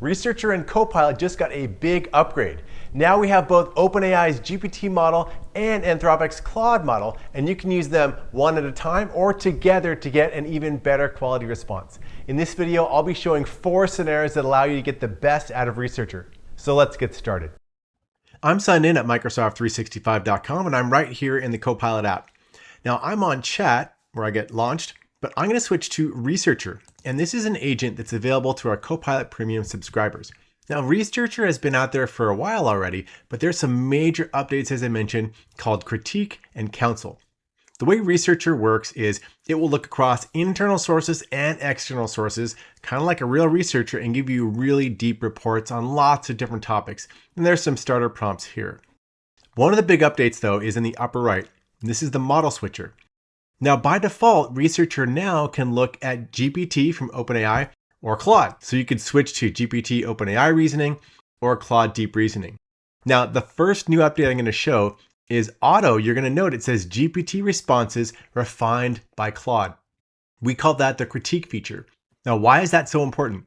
Researcher and Copilot just got a big upgrade. Now we have both OpenAI's GPT model and Anthropic's Claude model, and you can use them one at a time or together to get an even better quality response. In this video, I'll be showing 4 scenarios that allow you to get the best out of Researcher. So let's get started. I'm signed in at Microsoft365.com, and I'm right here in the Copilot app. Now I'm on chat, where I get launched, but I'm going to switch to Researcher. And this is an agent that's available to our Copilot Premium subscribers. Now, Researcher has been out there for a while already, but there's some major updates, as I mentioned, called Critique and Counsel. The way Researcher works is it will look across internal sources and external sources, kind of like a real researcher, and give you really deep reports on lots of different topics. And there's some starter prompts here. One of the big updates, though, is in the upper right. This is the model switcher. Now, by default, Researcher now can look at GPT from OpenAI or Claude. So you could switch to GPT OpenAI reasoning or Claude deep reasoning. Now, the first new update I'm going to show is auto. You're going to note it says GPT responses refined by Claude. We call that the critique feature. Now, why is that so important?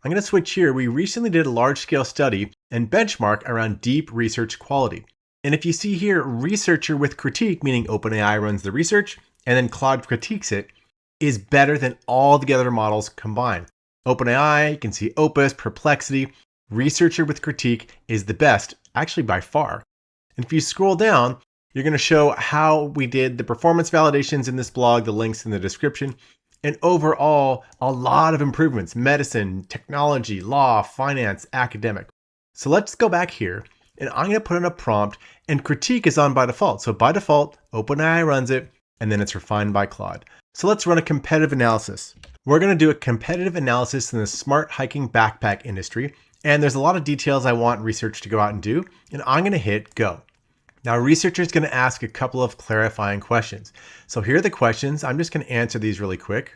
I'm going to switch here. We recently did a large-scale study and benchmark around deep research quality. And if you see here, Researcher with critique, meaning OpenAI runs the research, and then Claude critiques it, is better than all the other models combined. OpenAI, you can see Opus, Perplexity. Researcher with critique is the best, actually by far. And if you scroll down, you're going to show how we did the performance validations in this blog, the links in the description, and overall, a lot of improvements: medicine, technology, law, finance, academic. So let's go back here, and I'm going to put in a prompt, and critique is on by default. So by default, OpenAI runs it, and then it's refined by Claude. So let's run a competitive analysis. We're going to do a competitive analysis in the smart hiking backpack industry, and there's a lot of details I want research to go out and do, and I'm going to hit go. Now, Researcher is going to ask a couple of clarifying questions. So here are the questions. I'm just going to answer these really quick.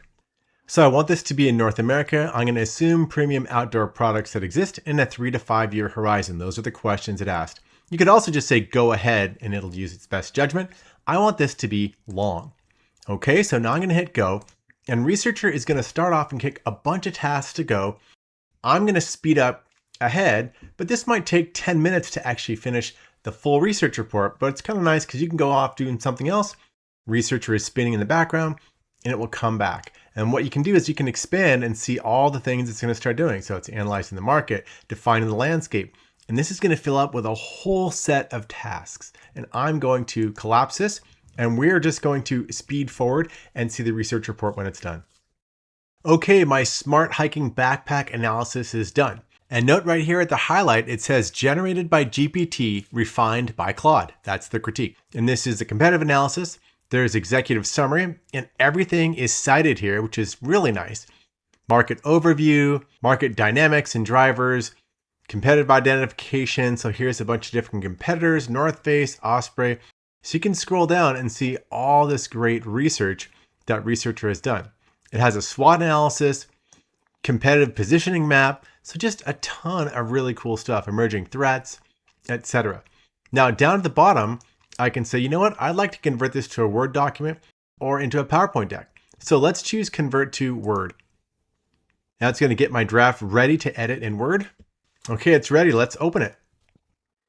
So I want this to be in North America. I'm going to assume premium outdoor products that exist in a 3 to 5 year horizon. Those are the questions it asked. You could also just say go ahead and it'll use its best judgment. I want this to be long. Okay, so now I'm going to hit go, and Researcher is going to start off and kick a bunch of tasks to go. I'm going to speed up ahead, but this might take 10 minutes to actually finish the full research report, but it's kind of nice because you can go off doing something else. Researcher is spinning in the background, and it will come back. And what you can do is you can expand and see all the things it's going to start doing. So it's analyzing the market, defining the landscape. And this is going to fill up with a whole set of tasks. And I'm going to collapse this, and we're just going to speed forward and see the research report when it's done. Okay, my smart hiking backpack analysis is done. And note right here at the highlight, it says generated by GPT, refined by Claude. That's the critique. And this is the competitive analysis. There's executive summary, and everything is cited here, which is really nice. Market overview, market dynamics and drivers, competitive identification. So here's a bunch of different competitors: North Face, Osprey. So you can scroll down and see all this great research that Researcher has done. It has a SWOT analysis, competitive positioning map. So just a ton of really cool stuff, emerging threats, etc. Now down at the bottom, I can say, you know what? I'd like to convert this to a Word document or into a PowerPoint deck. So let's choose convert to Word. Now it's going to get my draft ready to edit in Word. Okay, it's ready. Let's open it.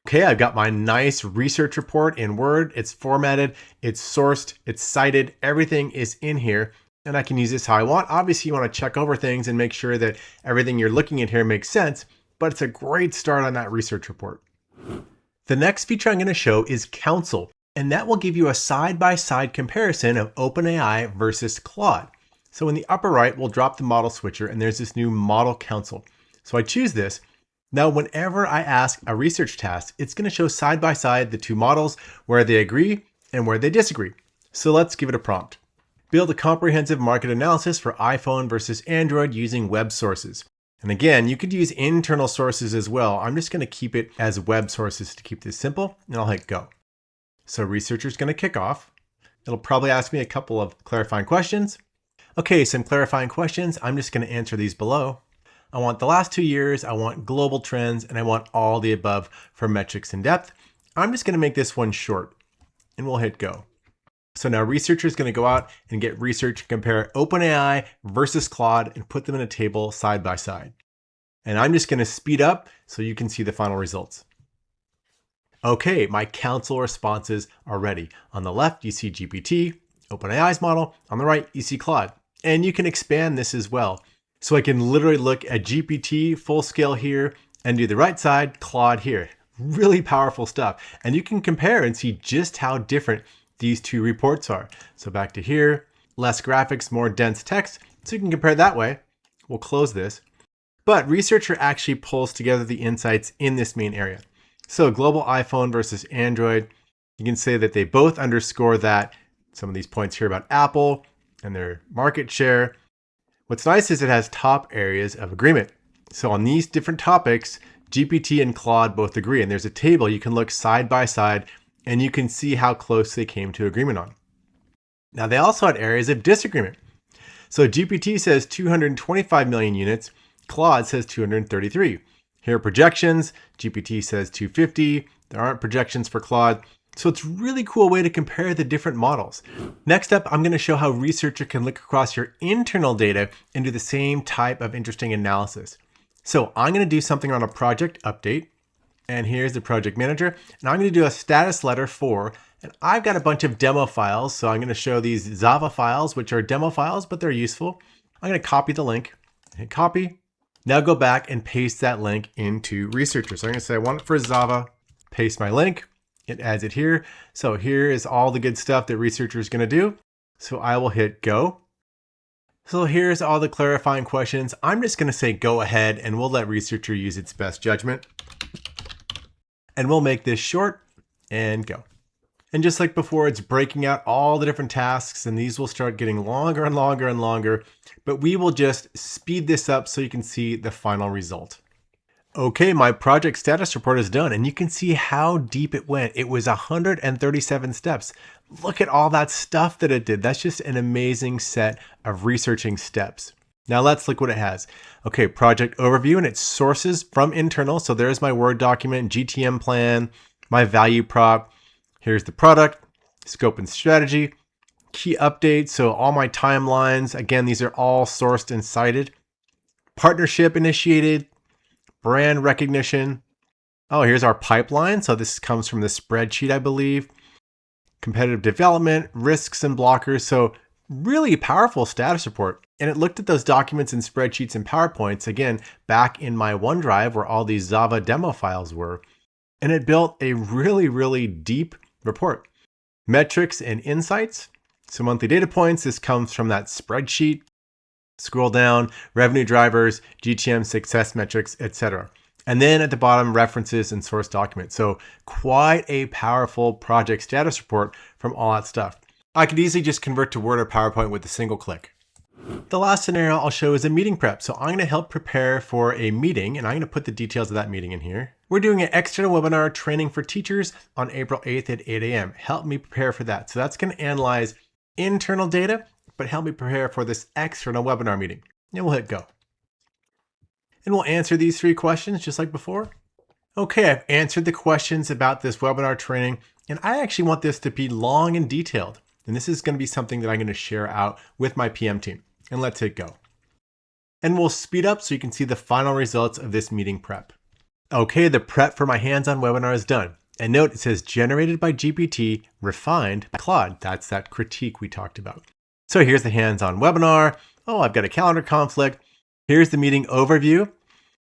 Okay, I've got my nice research report in Word. It's formatted, it's sourced, it's cited, everything is in here, and I can use this how I want. Obviously, you want to check over things and make sure that everything you're looking at here makes sense, but it's a great start on that research report. The next feature I'm going to show is Counsel, and that will give you a side-by-side comparison of OpenAI versus Claude. So in the upper right, we'll drop the model switcher, and there's this new model Counsel. So I choose this. Now, whenever I ask a research task, it's going to show side by side the two models, where they agree and where they disagree. So let's give it a prompt. Build a comprehensive market analysis for iPhone versus Android using web sources. And again, you could use internal sources as well. I'm just going to keep it as web sources to keep this simple, and I'll hit go. So Researcher's going to kick off. It'll probably ask me a couple of clarifying questions. Okay, some clarifying questions. I'm just going to answer these below. I want the last 2 years, I want global trends, and I want all the above for metrics in depth. I'm just going to make this one short, and we'll hit go. So now Researcher is going to go out and get research, compare OpenAI versus Claude, and put them in a table side by side. And I'm just going to speed up so you can see the final results. Okay, my council responses are ready. On the left, you see GPT, OpenAI's model. On the right, you see Claude. And you can expand this as well. So I can literally look at GPT full scale here and do the right side, Claude here. Really powerful stuff. And you can compare and see just how different these two reports are. So back to here, less graphics, more dense text. So you can compare that way. We'll close this. But researcher actually pulls together the insights in this main area. So global iPhone versus Android, you can say that they both underscore that. Some of these points here about Apple and their market share. What's nice is it has top areas of agreement. So on these different topics, GPT and Claude both agree. And there's a table you can look side by side and you can see how close they came to agreement on. Now they also had areas of disagreement. So GPT says 225 million units, Claude says 233. Here are projections, GPT says 250. There aren't projections for Claude. So it's a really cool way to compare the different models. Next up, I'm going to show how researcher can look across your internal data and do the same type of interesting analysis. So I'm going to do something on a project update. And here's the project manager. And I'm going to do a status letter for, and I've got a bunch of demo files. So I'm going to show these Java files, which are demo files, but they're useful. I'm going to copy the link, hit copy. Now go back and paste that link into researcher. So I'm going to say I want it for Java, paste my link. It adds it here. So here is all the good stuff that researcher is going to do. So I will hit go. So here's all the clarifying questions. I'm just going to say go ahead and we'll let researcher use its best judgment. And we'll make this short and go. And just like before, it's breaking out all the different tasks and these will start getting longer and longer and longer, but we will just speed this up so you can see the final result. Okay, my project status report is done and you can see how deep it went. It was 137 steps. Look at all that stuff that it did. That's just an amazing set of researching steps. Now let's look what it has. Okay, project overview and its sources from internal. So there's my Word document, GTM plan, my value prop. Here's the product, scope and strategy, key updates. So all my timelines, again, these are all sourced and cited. Partnership initiated, brand recognition. Oh, here's our pipeline. So this comes from the spreadsheet, I believe. Competitive development, risks and blockers. So really powerful status report. And it looked at those documents and spreadsheets and PowerPoints, again, back in my OneDrive where all these Java demo files were. And it built a really, really deep report. Metrics and insights. So monthly data points, this comes from that spreadsheet. Scroll down, revenue drivers, GTM success metrics, etc. And then at the bottom, references and source documents. So quite a powerful project status report from all that stuff. I could easily just convert to Word or PowerPoint with a single click. The last scenario I'll show is a meeting prep. So I'm going to help prepare for a meeting and I'm going to put the details of that meeting in here. We're doing an external webinar training for teachers on April 8th at 8 a.m. Help me prepare for that. So that's going to analyze internal data, but help me prepare for this external webinar meeting. And we'll hit go. And we'll answer these 3 questions just like before. Okay, I've answered the questions about this webinar training, and I actually want this to be long and detailed. And this is going to be something that I'm going to share out with my PM team. And let's hit go. And we'll speed up so you can see the final results of this meeting prep. Okay, the prep for my hands-on webinar is done. And note it says generated by GPT, refined by Claude. That's that critique we talked about. So here's the hands-on webinar. Oh, I've got a calendar conflict. Here's the meeting overview,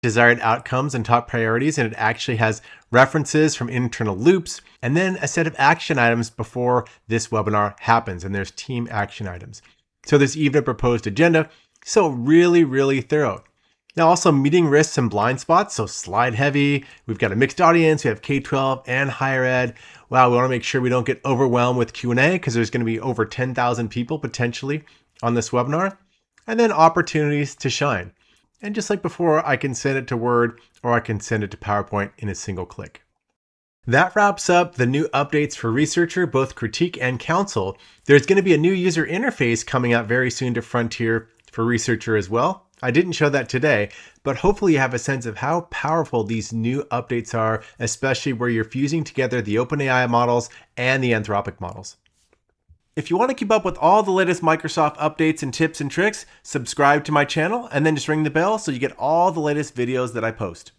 desired outcomes and top priorities. And it actually has references from internal loops and then a set of action items before this webinar happens. And there's team action items. So there's even a proposed agenda. So really, really thorough. Now also meeting risks and blind spots. So slide heavy. We've got a mixed audience. We have K-12 and higher ed. Wow, we want to make sure we don't get overwhelmed with Q&A because there's going to be over 10,000 people potentially on this webinar. And then opportunities to shine. And just like before, I can send it to Word or I can send it to PowerPoint in a single click. That wraps up the new updates for Researcher, both Critique and Counsel. There's going to be a new user interface coming out very soon to Frontier for Researcher as well. I didn't show that today, but hopefully you have a sense of how powerful these new updates are, especially where you're fusing together the OpenAI models and the Anthropic models. If you want to keep up with all the latest Microsoft updates and tips and tricks, subscribe to my channel and then just ring the bell so you get all the latest videos that I post.